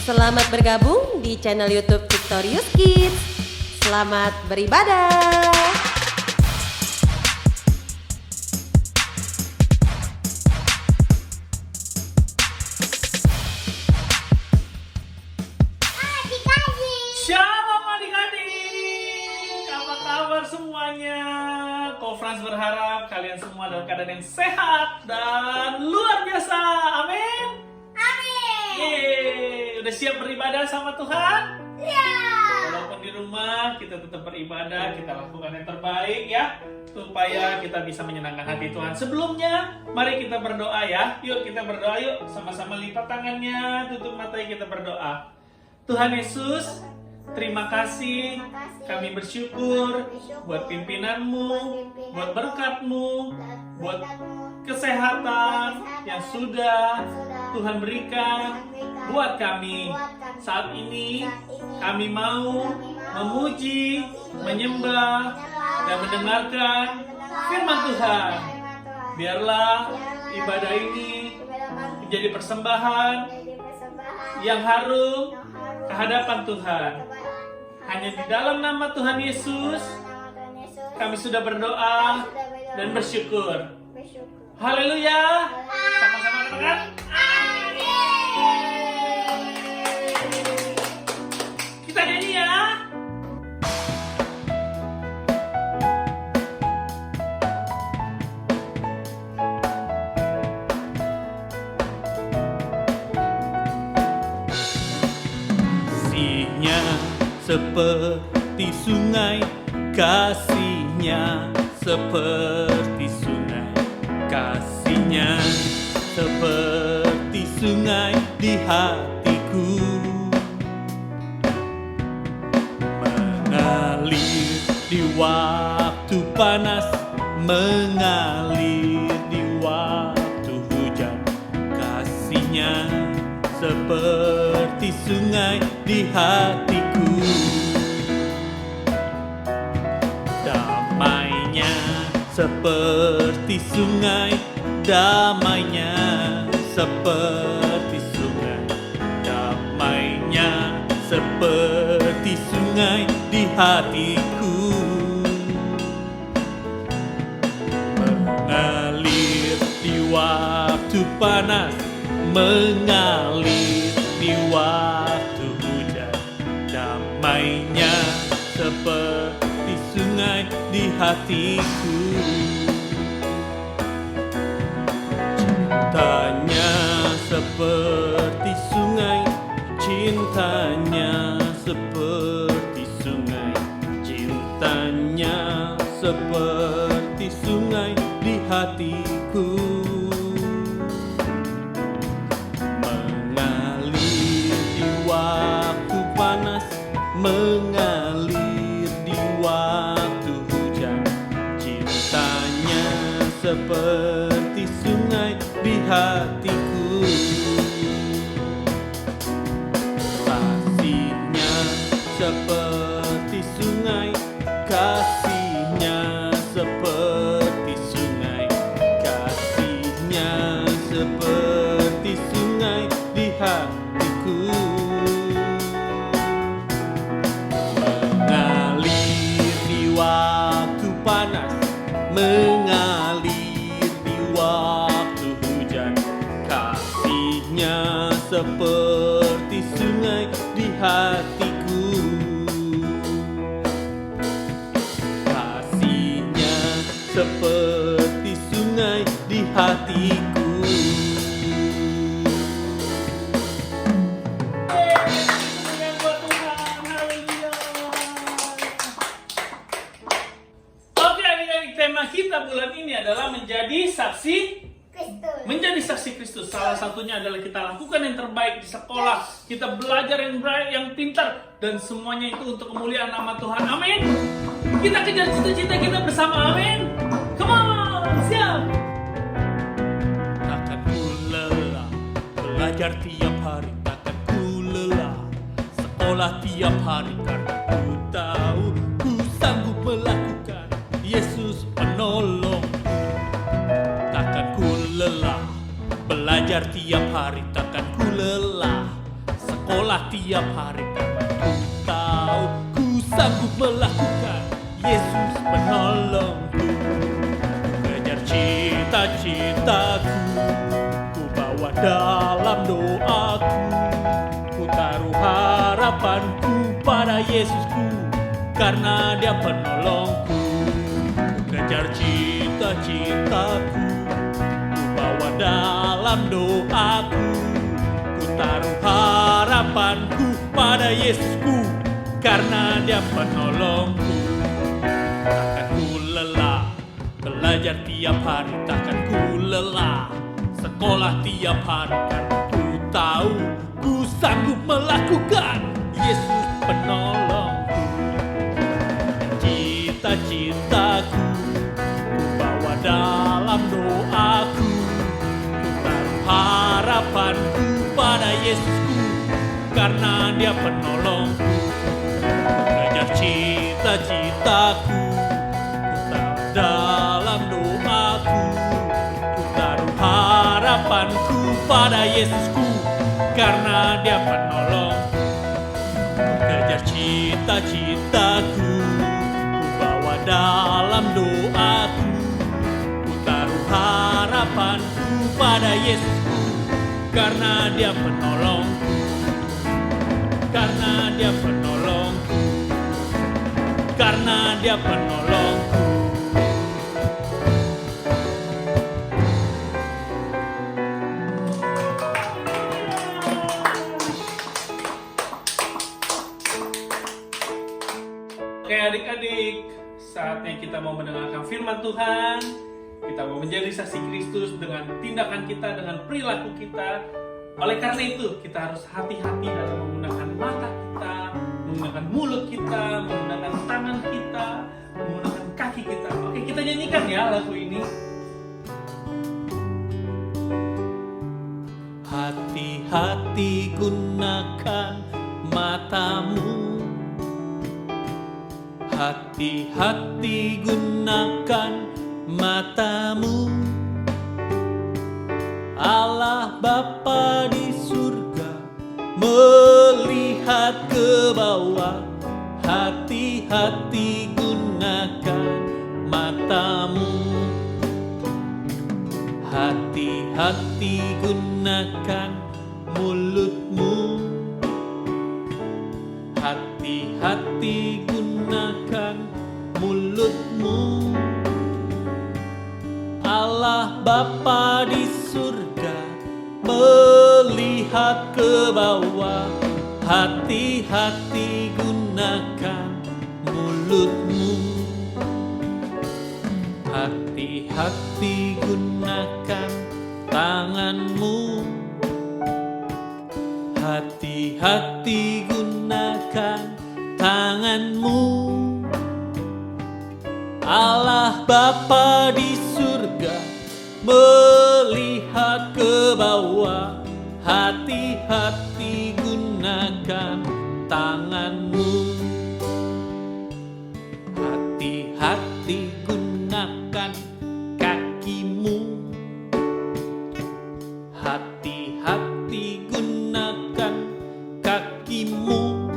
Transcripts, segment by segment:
Selamat bergabung di channel YouTube Victorious Kids. Selamat beribadah. Shalom adik-adik, apa kabar semuanya? Ko Frans berharap kalian semua dalam keadaan yang sehat dan luar biasa. Amin. Amin. Yeay, udah siap beribadah sama Tuhan? Ya. Walaupun di rumah kita tetap beribadah, kita lakukan yang terbaik ya, supaya kita bisa menyenangkan hati Tuhan. Sebelumnya, mari kita berdoa ya. Yuk kita berdoa yuk, sama-sama lipat tangannya, tutup matanya, kita berdoa. Tuhan Yesus, terima kasih, kami bersyukur buat pimpinanmu, buat berkatmu, buat kesehatan yang sudah Tuhan berikan buat kami. Saat ini kami mau memuji, menyembah, dan mendengarkan firman Tuhan. Biarlah ibadah ini menjadi persembahan yang harum kehadapan Tuhan. Hanya di dalam nama Tuhan Yesus kami sudah berdoa dan bersyukur. Haleluya. Sama-sama katakan amin. Kita nyanyi ya. Kasihnya seperti sungai, kasihnya seperti sungai, kasihnya seperti sungai di hatiku, mengalir di waktu panas, mengalir di waktu hujan. Kasihnya seperti sungai di hatiku, damainya seperti sungai, damainya seperti sungai, damainya seperti sungai di hatiku, mengalir di waktu panas, mengalir di waktu hujan. Damainya seperti sungai di hatiku, cintanya seperti sungai, cintanya seperti sungai, cintanya seperti sungai di hatiku, mengalir di waktu hujan. Cintanya seperti sungai di hatiku, kasihnya seperti sungai, kasihnya seperti sungai, kasihnya seperti sungai di hatiku, waktu panas, mengalir di waktu hujan. Kasihnya seperti sungai di hatiku, kasihnya seperti sungai di hatiku. Tema kita bulan ini adalah menjadi saksi Kristus. Menjadi saksi Kristus. Salah satunya adalah kita lakukan yang terbaik di sekolah, kita belajar yang baik, yang pintar, dan semuanya itu untuk kemuliaan nama Tuhan. Amin. Kita kejar cita-cita kita bersama. Amin. Come on, siap. Takkan ku lelah belajar tiap hari, takkan ku lelah sekolah tiap hari, karena ku tahu ku sanggup melakukan Yesus penolong. Takkan ku lelah belajar tiap hari, takkan ku lelah sekolah tiap hari karena ku tahu ku sanggup melakukan Yesus penolongku. Kejar cita-citaku, ku bawa dalam doaku, ku taruh harapanku pada Yesusku karena Dia penolongku. Ku kejar cita-citaku, ku bawa dalam doaku, ku taruh harapanku pada Yesusku karena Dia penolongku. Takkan ku lelah belajar tiap hari, takkan ku lelah sekolah tiap hari karena ku tahu ku sanggup melakukan Yesus penolongku. Cita-citaku ku bawa dalam doaku, ku taruh harapanku pada Yesusku karena Dia penolongku. Kejar cita-citaku, ku taruh dalam doaku, ku taruh harapanku pada Yesusku karena Dia penolongku. Kejar cita-citaku, ku bawa dalam doaku, ku taruh harapanku pada Yesusku karena Dia penolongku. Karena Dia penolongku, karena Dia penolongku. Oke adik-adik, saatnya kita mau mendengarkan firman Tuhan. Kita mau menjadi saksi Kristus dengan tindakan kita, dengan perilaku kita. Oleh karena itu, kita harus hati-hati dalam menggunakan mata kita, menggunakan mulut kita, menggunakan tangan kita, menggunakan kaki kita. Oke, kita nyanyikan ya lagu ini. Hati-hati gunakan matamu, hati-hati gunakan matamu. Allah Bapa di surga melihat ke bawah. Hati-hati gunakan matamu, hati-hati gunakan mulutmu, hati-hati gunakan mulutmu. Allah Bapa di surga melihat ke bawah. Hati-hati gunakan mulutmu, hati-hati gunakan tanganmu, hati-hati gunakan tanganmu. Allah Bapa di surga melihat ke bawah. Hati-hati gunakan tanganmu, hati-hati gunakan kakimu, hati-hati gunakan kakimu.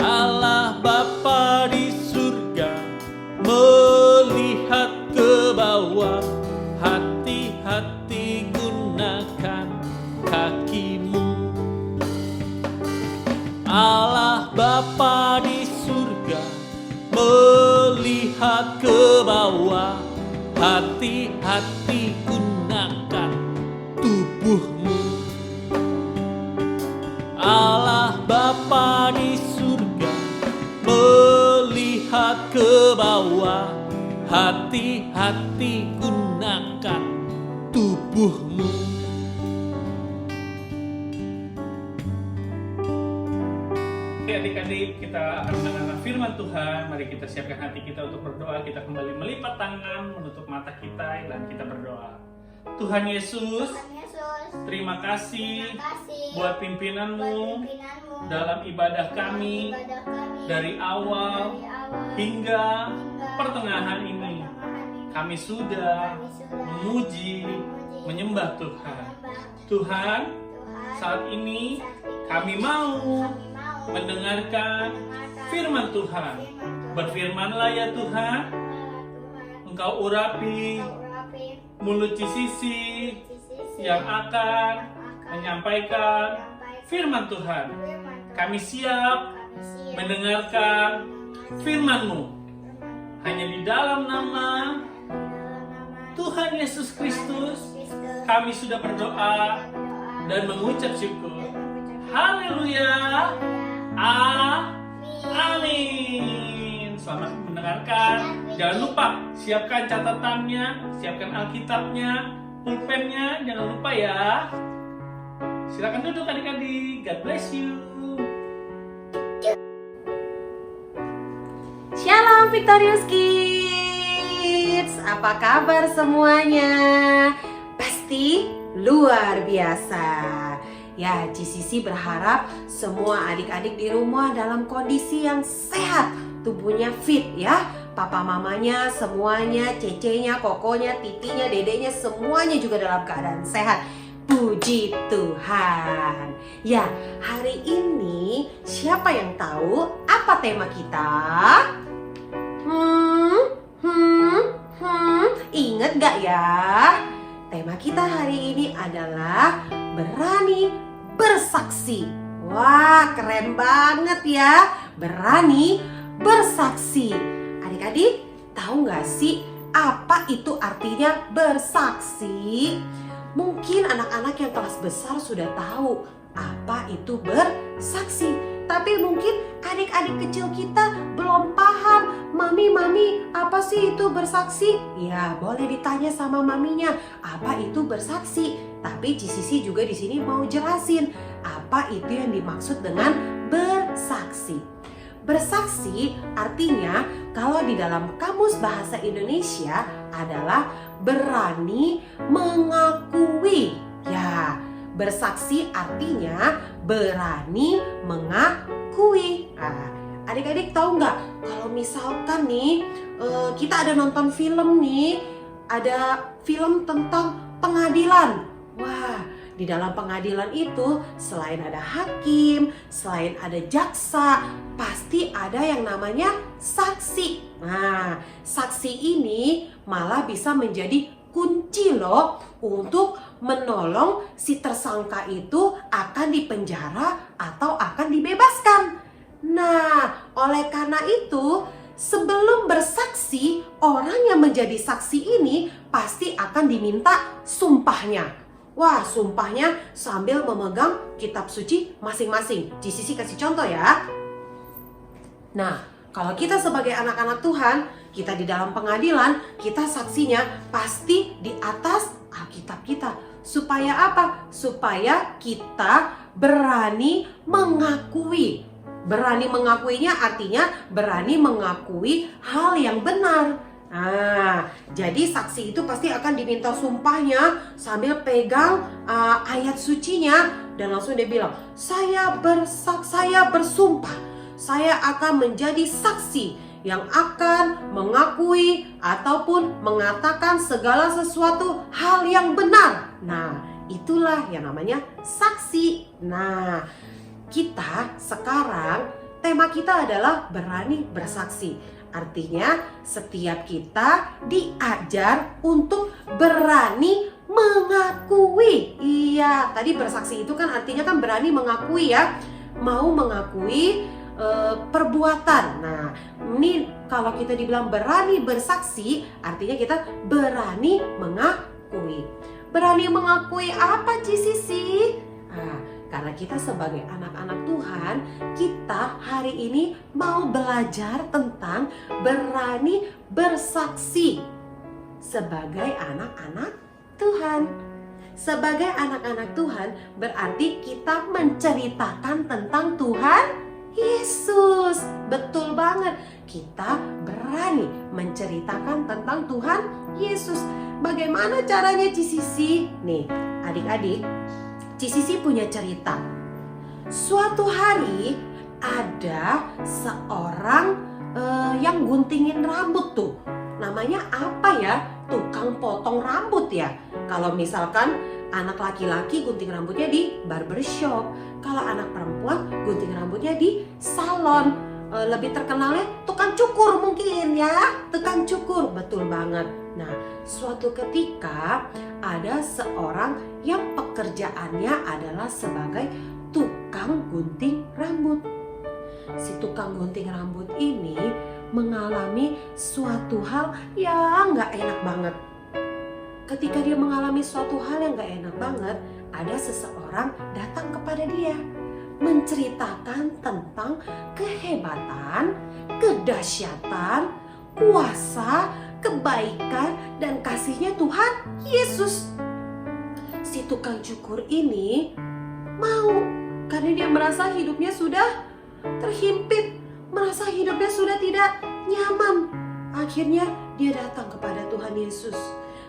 Allah Bapa di surga melihat ke bawah. Hati-hati gunakan kakimu. Allah Bapa di surga melihat ke bawah. Hati-hati gunakan tubuhmu. Allah Bapa di surga melihat ke bawah. Hati-hati gunakan tubuhmu. Oke adik-adik, kita akan mendengarkan firman Tuhan. Mari kita siapkan hati kita untuk berdoa. Kita kembali melipat tangan, menutup mata kita, dan kita berdoa. Tuhan Yesus, terima kasih buat pimpinanmu dalam ibadah kami dari awal hingga pertengahan ini. Kami sudah memuji, menyembah Tuhan. Tuhan, saat ini kami mau mendengarkan firman Tuhan. Berfirmanlah ya Tuhan, Engkau urapi mulut Cisisi yang akan menyampaikan firman Tuhan. Kami siap mendengarkan firman-Mu. Hanya di dalam nama Tuhan Yesus Kristus kami sudah berdoa dan mengucap syukur. Haleluya. Amin. Selamat mendengarkan. Jangan lupa siapkan catatannya, siapkan Alkitabnya, pulpennya, jangan lupa ya. Silakan duduk adik-adik. God bless you. Shalom Victorious Kids, apa kabar semuanya? Pasti luar biasa. Ya, GCC berharap semua adik-adik di rumah dalam kondisi yang sehat, tubuhnya fit ya. Papa mamanya semuanya, cecenya, kokonya, titinya, dedeknya semuanya juga dalam keadaan sehat. Puji Tuhan. Ya, hari ini siapa yang tahu apa tema kita? Ingat gak ya? Tema kita hari ini adalah berani bersaksi. Wah, keren banget ya. Berani bersaksi. Adik-adik, tahu gak sih apa itu artinya bersaksi? Mungkin anak-anak yang kelas besar sudah tahu apa itu bersaksi. Tapi mungkin adik-adik kecil kita belum paham. Mami, apa sih itu bersaksi? Ya, boleh ditanya sama maminya, apa itu bersaksi? Tapi GCC juga di sini mau jelasin apa itu yang dimaksud dengan bersaksi. Bersaksi artinya kalau di dalam Kamus Bahasa Indonesia adalah berani mengakui. Ya, bersaksi artinya berani mengakui. Nah, adik-adik tahu nggak kalau misalkan nih kita ada nonton film nih, ada film tentang pengadilan. Wah, di dalam pengadilan itu selain ada hakim, selain ada jaksa, pasti ada yang namanya saksi. Nah, saksi ini malah bisa menjadi kunci loh untuk menolong si tersangka itu akan dipenjara atau akan dibebaskan. Nah, oleh karena itu, sebelum bersaksi, orang yang menjadi saksi ini pasti akan diminta sumpahnya. Wah, sumpahnya sambil memegang kitab suci masing-masing. GCC kasih contoh ya. Nah, kalau kita sebagai anak-anak Tuhan, kita di dalam pengadilan, kita saksinya pasti di atas Alkitab kita. Supaya apa? Supaya kita berani mengakui. Berani mengakuinya artinya berani mengakui hal yang benar. Nah, jadi saksi itu pasti akan diminta sumpahnya sambil pegang ayat sucinya dan langsung dia bilang, saya bersumpah, saya akan menjadi saksi yang akan mengakui ataupun mengatakan segala sesuatu hal yang benar. Nah, itulah yang namanya saksi. Nah, kita sekarang tema kita adalah berani bersaksi. Artinya setiap kita diajar untuk berani mengakui. Iya, tadi bersaksi itu kan artinya kan berani mengakui ya. Mau mengakui perbuatan. Nah, ini kalau kita dibilang berani bersaksi, artinya kita berani mengakui. Berani mengakui apa GCC? Nah, karena kita sebagai anak-anak Tuhan, kita hari ini mau belajar tentang berani bersaksi sebagai anak-anak Tuhan. Sebagai anak-anak Tuhan berarti kita menceritakan tentang Tuhan Yesus. Betul banget, kita berani menceritakan tentang Tuhan Yesus. Bagaimana caranya GCC? Nih, adik-adik, GCC punya cerita. Suatu hari ada seorang yang guntingin rambut tuh. Namanya apa ya? Tukang potong rambut ya. Kalau misalkan Anak laki-laki gunting rambutnya di barbershop. Kalau anak perempuan gunting rambutnya di salon. Lebih terkenalnya tukang cukur mungkin ya. Tukang cukur, betul banget. Nah, suatu ketika ada seorang yang pekerjaannya adalah sebagai tukang gunting rambut. Si tukang gunting rambut ini mengalami suatu hal yang gak enak banget. Ketika dia mengalami suatu hal yang gak enak banget, ada seseorang datang kepada dia menceritakan tentang kehebatan, kedahsyatan, kuasa, kebaikan, dan kasihnya Tuhan Yesus. Si tukang cukur ini mau, karena dia merasa hidupnya sudah terhimpit, merasa hidupnya sudah tidak nyaman. Akhirnya dia datang kepada Tuhan Yesus.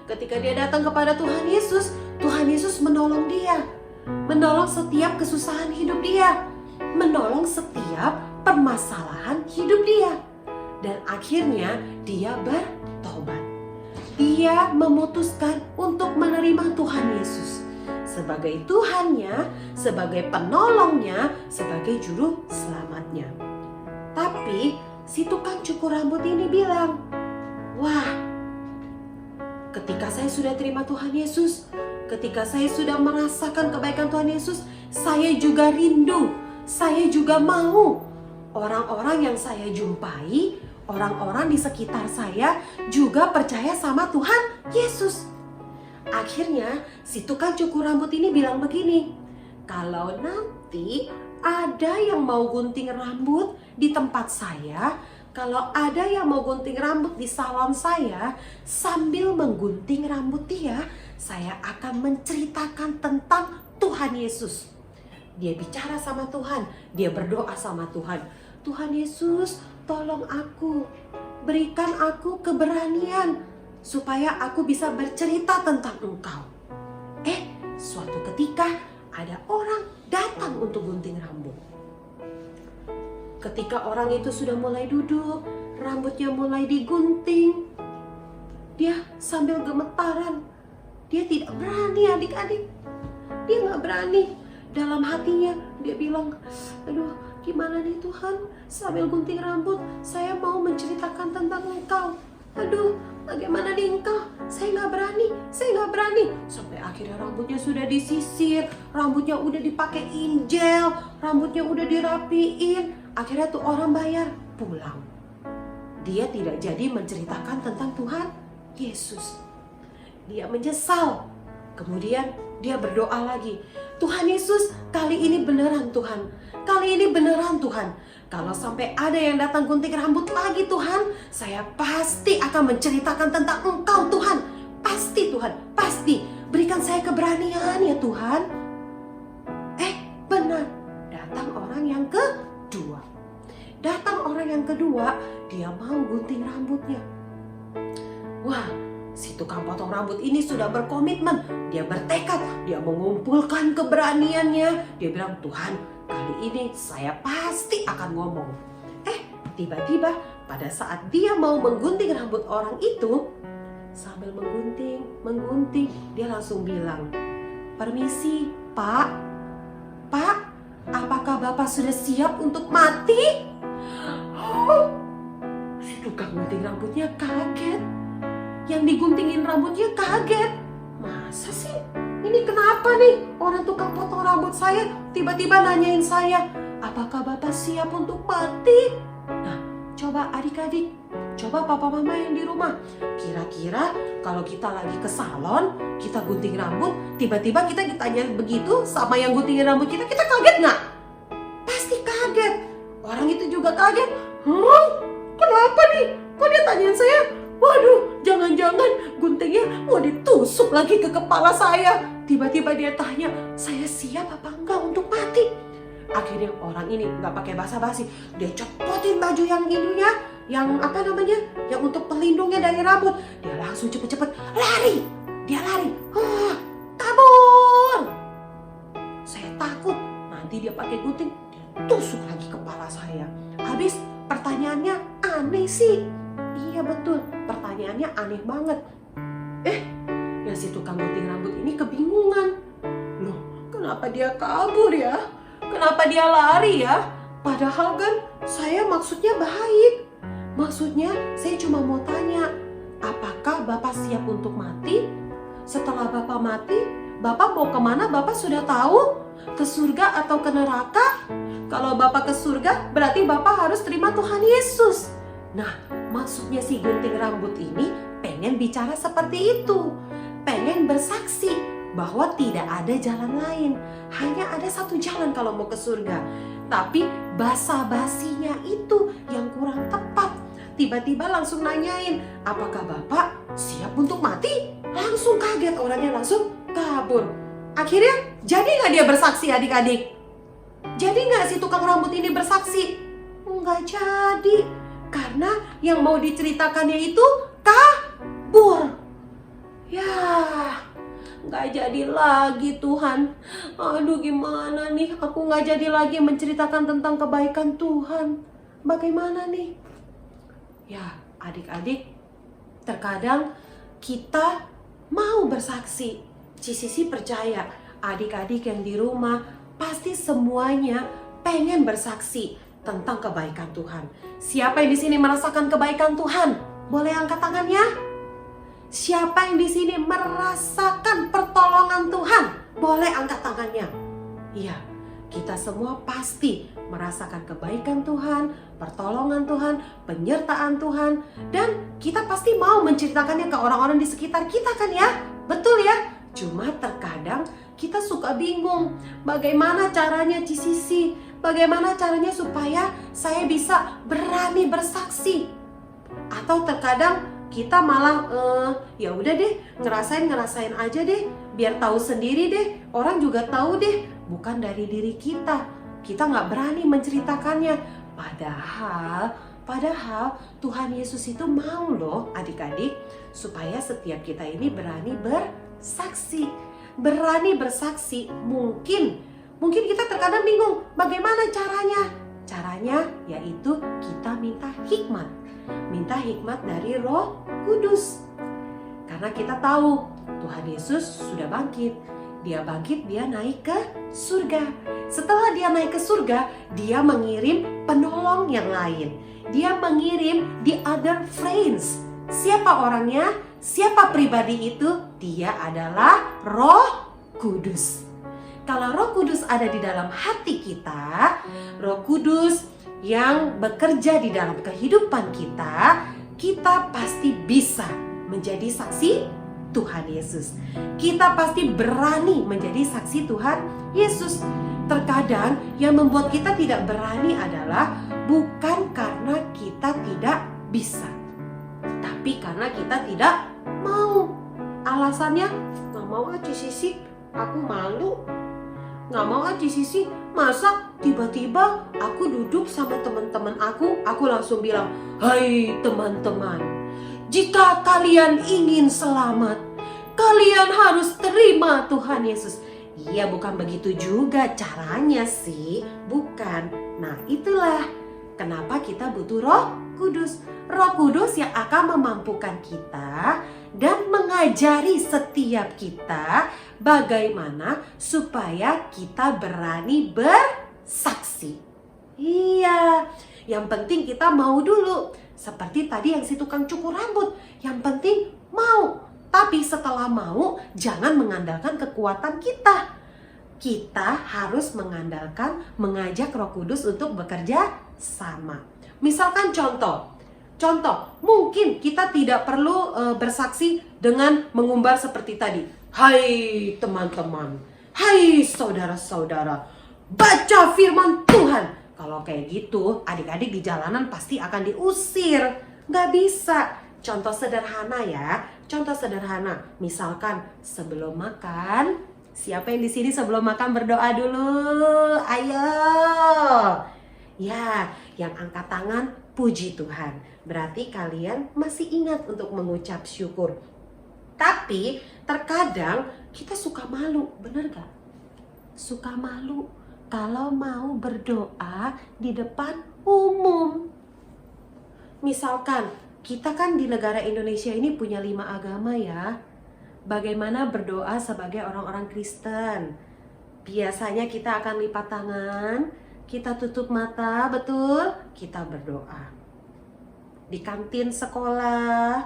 Ketika dia datang kepada Tuhan Yesus menolong dia, menolong setiap kesusahan hidup dia, menolong setiap permasalahan hidup dia. Dan akhirnya dia bertobat. Dia memutuskan untuk menerima Tuhan Yesus sebagai Tuhannya, sebagai penolongnya, sebagai juru selamatnya. Tapi si tukang cukur rambut ini bilang, wah, ketika saya sudah terima Tuhan Yesus, ketika saya sudah merasakan kebaikan Tuhan Yesus, saya juga rindu, saya juga mau orang-orang yang saya jumpai, orang-orang di sekitar saya juga percaya sama Tuhan Yesus. Akhirnya si tukang cukur rambut ini bilang begini, kalau nanti ada yang mau gunting rambut di tempat saya, kalau ada yang mau gunting rambut di salon saya, sambil menggunting rambut dia, saya akan menceritakan tentang Tuhan Yesus. Dia bicara sama Tuhan, dia berdoa sama Tuhan. Tuhan Yesus, tolong aku, berikan aku keberanian supaya aku bisa bercerita tentang Engkau. Suatu ketika ada orang datang untuk gunting rambut. Ketika orang itu sudah mulai duduk, rambutnya mulai digunting, dia sambil gemetaran. Dia tidak berani, adik-adik. Dia gak berani. Dalam hatinya dia bilang, aduh, gimana nih Tuhan, sambil gunting rambut saya mau menceritakan tentang Engkau. Aduh, bagaimana nih Engkau? Saya gak berani. Sampai akhirnya rambutnya sudah disisir, rambutnya udah dipakein gel, rambutnya udah dirapiin. Akhirnya tuh orang bayar, pulang. Dia tidak jadi menceritakan tentang Tuhan Yesus. Dia menyesal. Kemudian dia berdoa lagi, Tuhan Yesus, kali ini beneran Tuhan. Kali ini beneran Tuhan. Kalau sampai ada yang datang gunting rambut lagi Tuhan, saya pasti akan menceritakan tentang Engkau Tuhan. Pasti Tuhan, pasti. Berikan saya keberanian ya Tuhan. Benar. Datang orang yang kedua. Dia mau gunting rambutnya. Wah, si tukang potong rambut ini sudah berkomitmen. Dia bertekad, dia mengumpulkan keberaniannya. Dia bilang, Tuhan, kali ini saya pasti akan ngomong. Tiba-tiba pada saat dia mau menggunting rambut orang itu, sambil menggunting, dia langsung bilang, permisi, Pak, apakah Bapak sudah siap untuk mati? Si tukang gunting rambutnya kaget. Yang diguntingin rambutnya kaget. Masa sih? Ini kenapa nih? Orang tukang potong rambut saya tiba-tiba nanyain saya, apakah Bapak siap untuk mati? Nah, coba adik-adik, coba papa mama yang di rumah, kira-kira kalau kita lagi ke salon, kita gunting rambut, tiba-tiba kita ditanya begitu sama yang guntingin rambut kita kaget nggak? Pasti kaget. Orang itu juga kaget. Kenapa nih? Kok dia tanyain saya? Waduh, jangan-jangan guntingnya mau ditusuk lagi ke kepala saya. Tiba-tiba dia tanya, saya siap apa enggak untuk mati? Akhirnya orang ini nggak pakai basa-basi, dia copotin baju yang ininya, yang apa namanya, yang untuk pelindungnya dari rambut. Dia langsung cepet-cepet lari. Dia lari. Kabur. Saya takut nanti dia pakai gunting, dia tusuk lagi kepala saya. Habis pertanyaannya aneh sih. Iya betul, pertanyaannya aneh banget. Yang si tukang gunting rambut ini kebingungan. Loh, kenapa dia kabur ya? Kenapa dia lari ya? Padahal kan saya maksudnya baik. Maksudnya saya cuma mau tanya, apakah Bapak siap untuk mati? Setelah Bapak mati, Bapak mau kemana? Bapak sudah tahu? Ke surga atau ke neraka? Kalau Bapak ke surga, berarti Bapak harus terima Tuhan Yesus. Nah, maksudnya si gunting rambut ini pengen bicara seperti itu. Pengen bersaksi bahwa tidak ada jalan lain. Hanya ada satu jalan kalau mau ke surga. Tapi basa-basinya itu yang kurang tepat. Tiba-tiba langsung nanyain, apakah Bapak siap untuk mati? Langsung kaget, orangnya langsung kabur. Akhirnya jadi nggak dia bersaksi adik-adik? Jadi nggak si tukang rambut ini bersaksi? Nggak jadi. Karena yang mau diceritakannya itu kabur. Ya, nggak jadi lagi Tuhan. Aduh gimana nih, aku nggak jadi lagi menceritakan tentang kebaikan Tuhan. Bagaimana nih? Ya, adik-adik, terkadang kita mau bersaksi. Sisi percaya, adik-adik yang di rumah pasti semuanya pengen bersaksi tentang kebaikan Tuhan. Siapa yang di sini merasakan kebaikan Tuhan? Boleh angkat tangannya? Siapa yang di sini merasakan pertolongan Tuhan? Boleh angkat tangannya. Iya, kita semua pasti merasakan kebaikan Tuhan, pertolongan Tuhan, penyertaan Tuhan, dan kita pasti mau menceritakannya ke orang-orang di sekitar kita kan ya? Betul ya? Cuma terkadang kita suka bingung bagaimana caranya Cisisi, bagaimana caranya supaya saya bisa berani bersaksi. Atau terkadang kita malah ya udah deh, ngerasain aja deh, biar tahu sendiri deh, orang juga tahu deh, bukan dari diri kita. Kita nggak berani menceritakannya. Padahal Tuhan Yesus itu mau loh adik-adik, supaya setiap kita ini berani bersaksi. Berani bersaksi. Mungkin kita terkadang bingung bagaimana caranya. Caranya yaitu kita minta hikmat. Minta hikmat dari Roh Kudus. Karena kita tahu Tuhan Yesus sudah bangkit. Dia bangkit, dia naik ke surga. Setelah dia naik ke surga, dia mengirim penolong yang lain. Dia mengirim the other friends. Siapa orangnya? Siapa pribadi itu? Dia adalah Roh Kudus. Kalau Roh Kudus ada di dalam hati kita, Roh Kudus yang bekerja di dalam kehidupan kita, kita pasti bisa menjadi saksi Tuhan Yesus. Kita pasti berani menjadi saksi Tuhan Yesus. Terkadang yang membuat kita tidak berani adalah bukan karena kita tidak bisa, tapi karena kita tidak mau. Alasannya, nggak mau aja Sisi, aku malu. Nggak mau aja Sisi, masa tiba-tiba aku duduk sama teman-teman aku langsung bilang, hai teman-teman, jika kalian ingin selamat, kalian harus terima Tuhan Yesus. Iya, bukan begitu juga caranya sih, bukan. Nah, itulah kenapa kita butuh Roh Kudus. Roh Kudus yang akan memampukan kita dan mengajari setiap kita bagaimana supaya kita berani bersaksi. Iya, yang penting kita mau dulu. Seperti tadi yang si tukang cukur rambut, yang penting mau. Tapi setelah mau, jangan mengandalkan kekuatan kita. Kita harus mengajak Roh Kudus untuk bekerja sama. Misalkan contoh, mungkin kita tidak perlu bersaksi dengan mengumbar seperti tadi. Hai teman-teman, hai saudara-saudara, baca firman Tuhan. Kalau kayak gitu, adik-adik di jalanan pasti akan diusir. Nggak bisa. Contoh sederhana ya, misalkan sebelum makan, siapa yang di sini sebelum makan berdoa dulu? Ayo. Ya, yang angkat tangan puji Tuhan. Berarti kalian masih ingat untuk mengucap syukur. Tapi terkadang kita suka malu, bener gak? Suka malu kalau mau berdoa di depan umum. Misalkan kita kan di negara Indonesia ini punya 5 agama ya. bagaimana berdoa sebagai orang-orang Kristen. Biasanya kita akan lipat tangan, kita tutup mata, betul? Kita berdoa. Di kantin sekolah.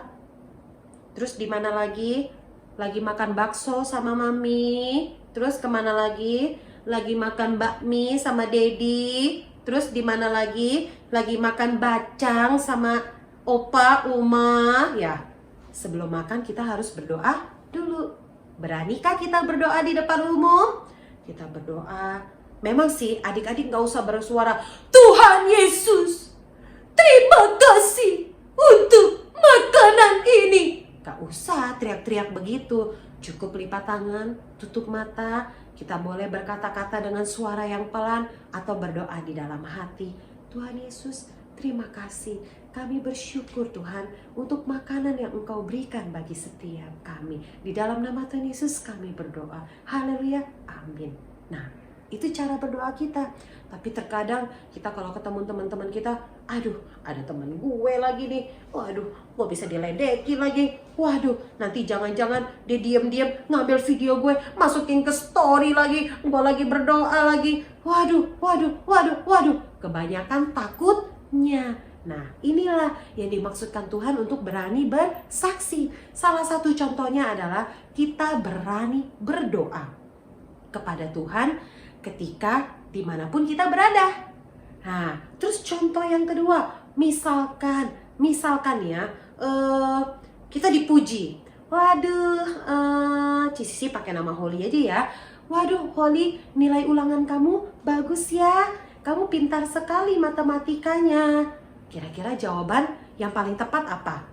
Terus di mana lagi? Lagi makan bakso sama mami. Terus kemana lagi? Lagi makan bakmi sama Dedi. Terus di mana lagi? Lagi makan bacang sama opa, uma. Ya, sebelum makan kita harus berdoa dulu. Beranikah kita berdoa di depan umum? Kita berdoa. Memang sih adik-adik gak usah bersuara, Tuhan Yesus, terima kasih untuk makanan ini. Gak usah teriak-teriak begitu. Cukup lipat tangan, tutup mata. Kita boleh berkata-kata dengan suara yang pelan atau berdoa di dalam hati. Tuhan Yesus, terima kasih. Kami bersyukur Tuhan untuk makanan yang Engkau berikan bagi setiap kami. Di dalam nama Tuhan Yesus kami berdoa. Haleluya. Amin. Nah, itu cara berdoa kita. Tapi terkadang kita kalau ketemu teman-teman kita, aduh, ada teman gue lagi nih. Waduh, gue bisa diledekin lagi. Waduh, nanti jangan-jangan dia diam-diam ngambil video gue, masukin ke story lagi. Gue lagi berdoa lagi. Waduh. Kebanyakan takutnya. Nah, inilah yang dimaksudkan Tuhan untuk berani bersaksi. Salah satu contohnya adalah kita berani berdoa kepada Tuhan ketika dimanapun kita berada. Nah, terus contoh yang kedua, misalkan ya, kita dipuji. Waduh, Sisi pakai nama Holly aja ya. Waduh, Holly, nilai ulangan kamu bagus ya. Kamu pintar sekali matematikanya. Kira-kira jawaban yang paling tepat apa?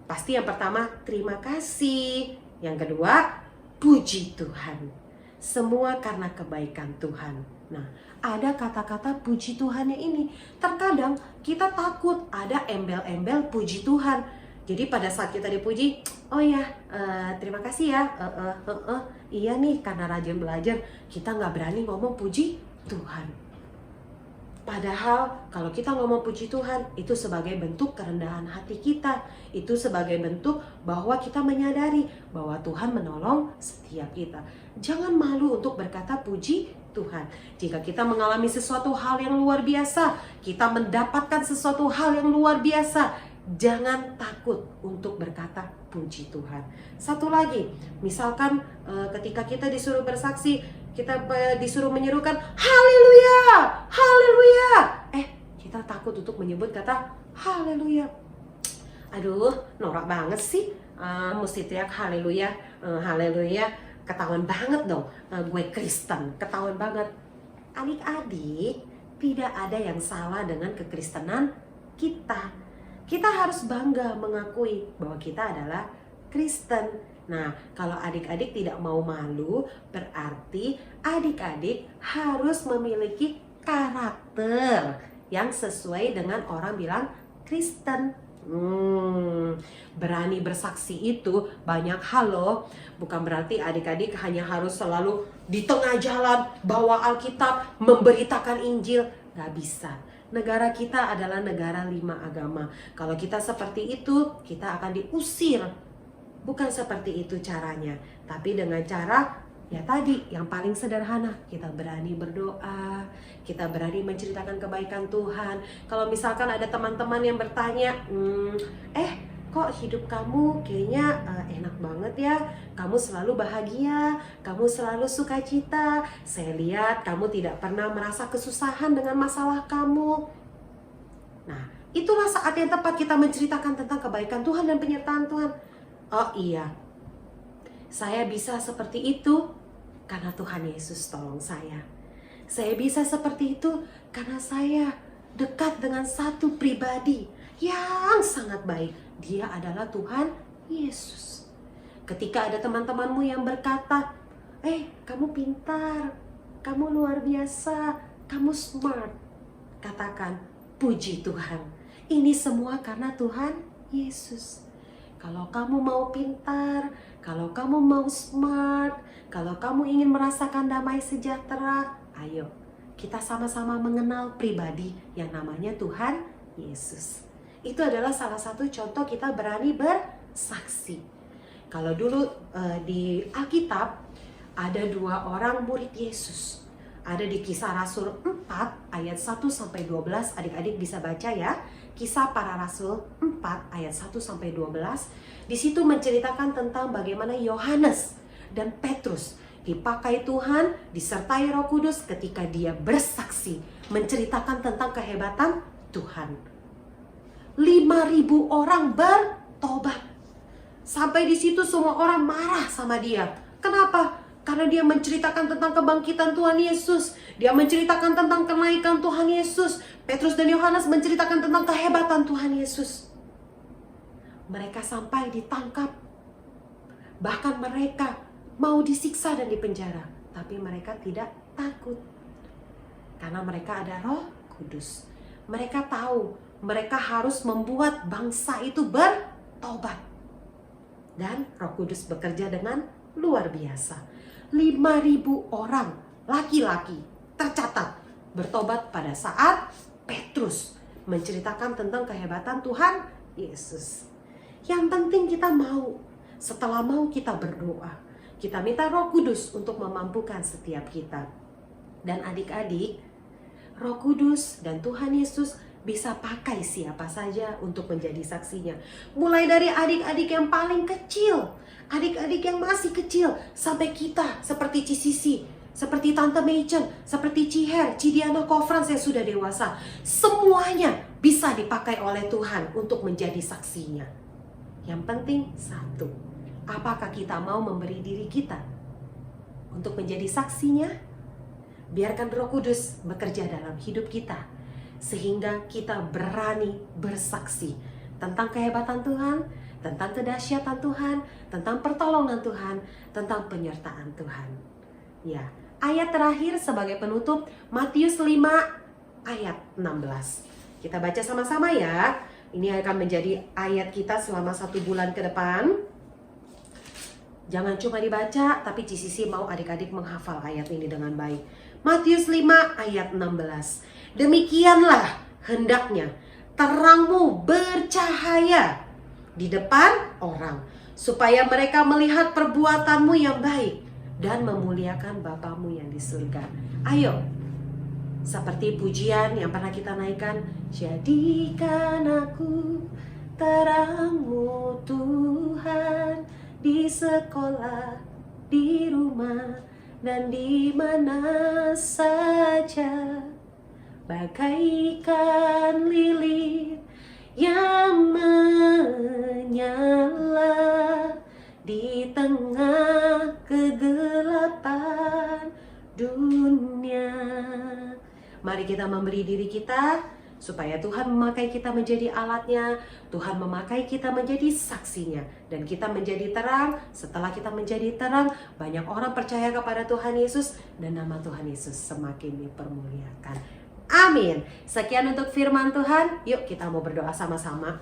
Pasti yang pertama, terima kasih. Yang kedua, puji Tuhan. Semua karena kebaikan Tuhan. Nah, ada kata-kata puji Tuhannya ini. Terkadang kita takut ada embel-embel puji Tuhan. Jadi pada saat kita dipuji, oh ya, terima kasih ya. Iya nih, karena rajin belajar, kita nggak berani ngomong puji Tuhan. Padahal kalau kita ngomong puji Tuhan, itu sebagai bentuk kerendahan hati kita. Itu sebagai bentuk bahwa kita menyadari bahwa Tuhan menolong setiap kita. Jangan malu untuk berkata puji Tuhan. Jika kita mengalami sesuatu hal yang luar biasa, kita mendapatkan sesuatu hal yang luar biasa, jangan takut untuk berkata puji Tuhan. Satu lagi, misalkan ketika kita disuruh bersaksi, kita disuruh menyerukan haleluya, haleluya. Kita takut untuk menyebut kata haleluya. Aduh, norak banget sih. Mesti teriak haleluya, haleluya. Ketahuan banget dong, gue Kristen, ketahuan banget. Adik-adik, tidak ada yang salah dengan kekristenan kita. Kita harus bangga mengakui bahwa kita adalah Kristen. Nah, kalau adik-adik tidak mau malu, berarti adik-adik harus memiliki karakter yang sesuai dengan orang bilang Kristen. Berani bersaksi itu banyak hal loh. Bukan berarti adik-adik hanya harus selalu di tengah jalan bawa Alkitab, memberitakan Injil. Gak bisa. Negara kita adalah negara 5 agama. Kalau kita seperti itu, kita akan diusir. Bukan seperti itu caranya. Tapi dengan cara ya tadi yang paling sederhana, kita berani berdoa, kita berani menceritakan kebaikan Tuhan. Kalau misalkan ada teman-teman yang bertanya, kok hidup kamu kayaknya enak banget ya, kamu selalu bahagia, kamu selalu sukacita, saya lihat kamu tidak pernah merasa kesusahan dengan masalah kamu. Nah, itulah saat yang tepat kita menceritakan tentang kebaikan Tuhan dan penyertaan Tuhan. Oh iya, saya bisa seperti itu karena Tuhan Yesus tolong saya. Saya bisa seperti itu karena saya dekat dengan satu pribadi yang sangat baik. Dia adalah Tuhan Yesus. Ketika ada teman-temanmu yang berkata, kamu pintar, kamu luar biasa, kamu smart, katakan, puji Tuhan. Ini semua karena Tuhan Yesus. Kalau kamu mau pintar, kalau kamu mau smart, kalau kamu ingin merasakan damai sejahtera, ayo kita sama-sama mengenal pribadi yang namanya Tuhan Yesus. Itu adalah salah satu contoh kita berani bersaksi. Kalau dulu di Alkitab ada 2 orang murid Yesus. Ada di Kisah Rasul 4 ayat 1 sampai 12. Adik-adik bisa baca ya. Kisah Para Rasul 4 ayat 1 sampai 12. Di situ menceritakan tentang bagaimana Yohanes dan Petrus dipakai Tuhan, disertai Roh Kudus ketika dia bersaksi, menceritakan tentang kehebatan Tuhan. 5.000 orang bertobat. Sampai di situ semua orang marah sama dia. Kenapa? Karena dia menceritakan tentang kebangkitan Tuhan Yesus. Dia menceritakan tentang kenaikan Tuhan Yesus. Petrus dan Yohanes menceritakan tentang kehebatan Tuhan Yesus. Mereka sampai ditangkap. Bahkan mereka mau disiksa dan dipenjara. Tapi mereka tidak takut. Karena mereka ada Roh Kudus. Mereka tahu mereka harus membuat bangsa itu bertobat. Dan Roh Kudus bekerja dengan luar biasa. 5.000 orang laki-laki tercatat bertobat pada saat Petrus menceritakan tentang kehebatan Tuhan Yesus. Yang penting kita mau. Setelah mau kita berdoa. Kita minta Roh Kudus untuk memampukan setiap kita. Dan adik-adik, Roh Kudus dan Tuhan Yesus bisa pakai siapa saja untuk menjadi saksinya. Mulai dari adik-adik yang paling kecil, adik-adik yang masih kecil, sampai kita seperti Cisisi, seperti Tante Meicen, seperti Ciher, Cidiana Kofrans yang sudah dewasa. Semuanya bisa dipakai oleh Tuhan untuk menjadi saksinya. Yang penting satu, apakah kita mau memberi diri kita untuk menjadi saksinya? Biarkan Roh Kudus bekerja dalam hidup kita, sehingga kita berani bersaksi tentang kehebatan Tuhan, tentang kedahsyatan Tuhan, tentang pertolongan Tuhan, tentang penyertaan Tuhan. Ya, ayat terakhir sebagai penutup Matius 5 ayat 16. Kita baca sama-sama ya. Ini akan menjadi ayat kita selama 1 bulan ke depan. Jangan cuma dibaca, tapi Cisisi mau adik-adik menghafal ayat ini dengan baik. Matius 5 ayat 16. Demikianlah hendaknya terangmu bercahaya di depan orang, supaya mereka melihat perbuatanmu yang baik dan memuliakan Bapamu yang di surga. Ayo, seperti pujian yang pernah kita naikkan, jadikan aku terangmu Tuhan, di sekolah, di rumah, dan di mana saja, bagaikan lilin yang menyala di tengah kegelapan dunia. Mari kita memberi diri kita supaya Tuhan memakai kita menjadi alatnya, Tuhan memakai kita menjadi saksinya, dan kita menjadi terang. Setelah kita menjadi terang, banyak orang percaya kepada Tuhan Yesus, dan nama Tuhan Yesus semakin dipermuliakan. Amin. Sekian untuk firman Tuhan. Yuk kita mau berdoa sama-sama.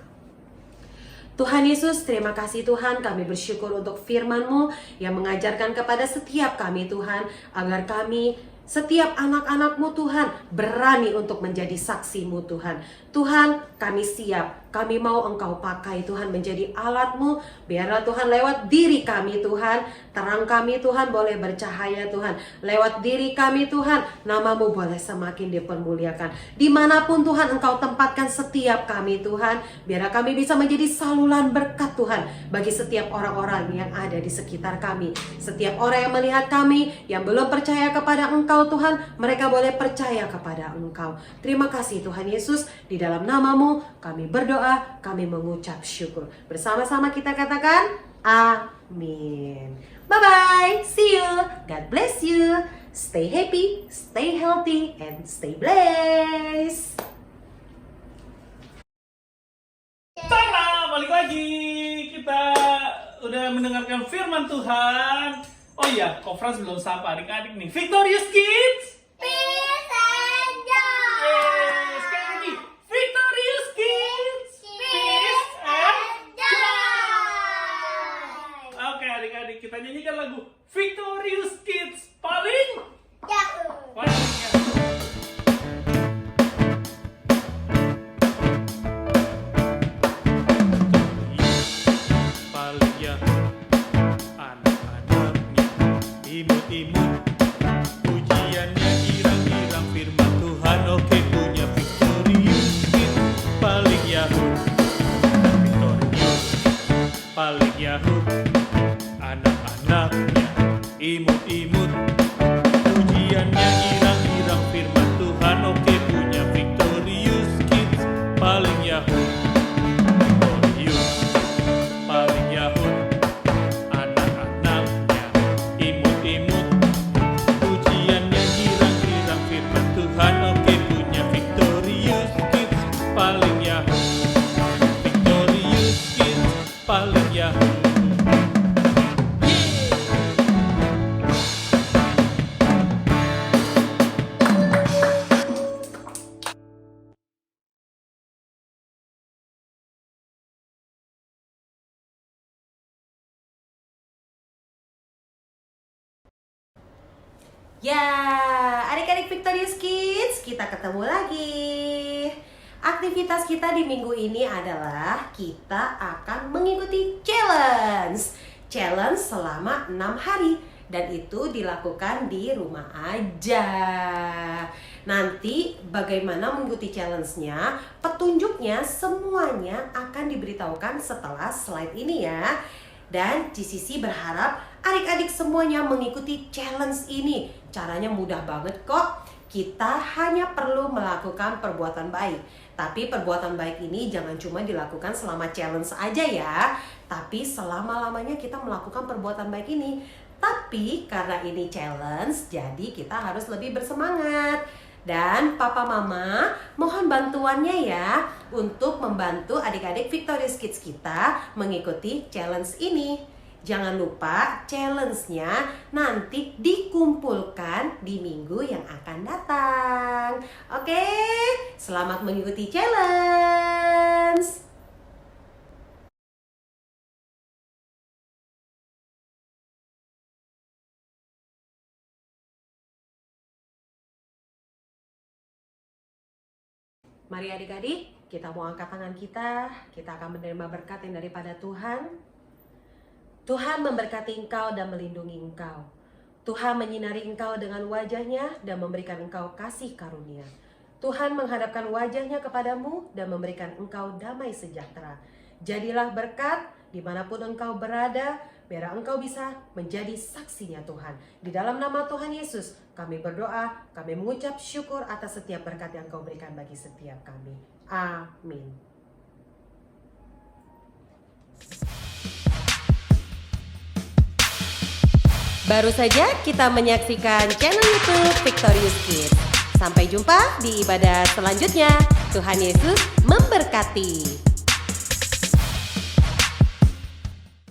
Tuhan Yesus, terima kasih Tuhan, kami bersyukur untuk firman-Mu yang mengajarkan kepada setiap kami Tuhan, agar kami, setiap anak-anak-Mu Tuhan, berani untuk menjadi saksi-Mu Tuhan. Tuhan, kami siap, kami mau Engkau pakai Tuhan menjadi alat-Mu. Biarlah Tuhan lewat diri kami Tuhan, terang kami Tuhan boleh bercahaya Tuhan. Lewat diri kami Tuhan, nama-Mu boleh semakin dipermuliakan. Dimanapun Tuhan Engkau tempatkan setiap kami Tuhan, biarlah kami bisa menjadi saluran berkat Tuhan bagi setiap orang-orang yang ada di sekitar kami. Setiap orang yang melihat kami, yang belum percaya kepada Engkau Tuhan, mereka boleh percaya kepada Engkau. Terima kasih Tuhan Yesus, di dalam nama-Mu kami berdoa, kami mengucap syukur. Bersama-sama kita katakan amin. Bye-bye, see you, God bless you. Stay happy, stay healthy, and stay blessed. Tada, balik lagi. Kita udah mendengarkan firman Tuhan. Oh iya, Kofrans belum sapa adik-adik nih. Victorious Kids. Peace and joy. Yes, sekali lagi. Victorious Kids. Peace and joy. Oke adik-adik, kita nyanyikan lagu Victorious Kids paling Yahoo. paling ya. Paling ya imut-imut. Pujiannya girang-girang, firman Tuhan oke punya Victorious Kids. Paling Yahud, Victorious, paling Yahud. Anak-anaknya imut-imut. Pujiannya girang-girang, firman Tuhan oke punya Victorious Kids. Paling Yahud, Victorious, paling Yahud. Anak-anaknya imut-imut. Pujiannya girang-girang, firman Tuhan oke punya Victorious Kids. Paling Yahud, Victorious Kids. Paling Yahud. Ya, adik-adik Victorious Kids, kita ketemu lagi. Aktivitas kita di minggu ini adalah kita akan mengikuti challenge. Challenge selama 6 hari dan itu dilakukan di rumah aja. Nanti bagaimana mengikuti challenge-nya, petunjuknya semuanya akan diberitahukan setelah slide ini ya. Dan GCC berharap adik-adik semuanya mengikuti challenge ini. Caranya mudah banget kok. Kita hanya perlu melakukan perbuatan baik. Tapi perbuatan baik ini jangan cuma dilakukan selama challenge aja ya. Tapi selama-lamanya kita melakukan perbuatan baik ini. Tapi karena ini challenge, jadi kita harus lebih bersemangat. Dan Papa Mama mohon bantuannya ya untuk membantu adik-adik Victorious Kids kita mengikuti challenge ini. Jangan lupa challenge-nya nanti dikumpulkan di minggu yang akan datang. Oke, selamat mengikuti challenge. Mari adik-adik, kita mau angkat tangan kita akan menerima berkat yang daripada Tuhan. Tuhan memberkati engkau dan melindungi engkau. Tuhan menyinari engkau dengan wajahnya dan memberikan engkau kasih karunia. Tuhan menghadapkan wajahnya kepadamu dan memberikan engkau damai sejahtera. Jadilah berkat dimanapun engkau berada, biar engkau bisa menjadi saksinya Tuhan. Di dalam nama Tuhan Yesus, kami berdoa, kami mengucap syukur atas setiap berkat yang Kau berikan bagi setiap kami. Amin. Baru saja kita menyaksikan channel YouTube Victorious Kids. Sampai jumpa di ibadah selanjutnya. Tuhan Yesus memberkati.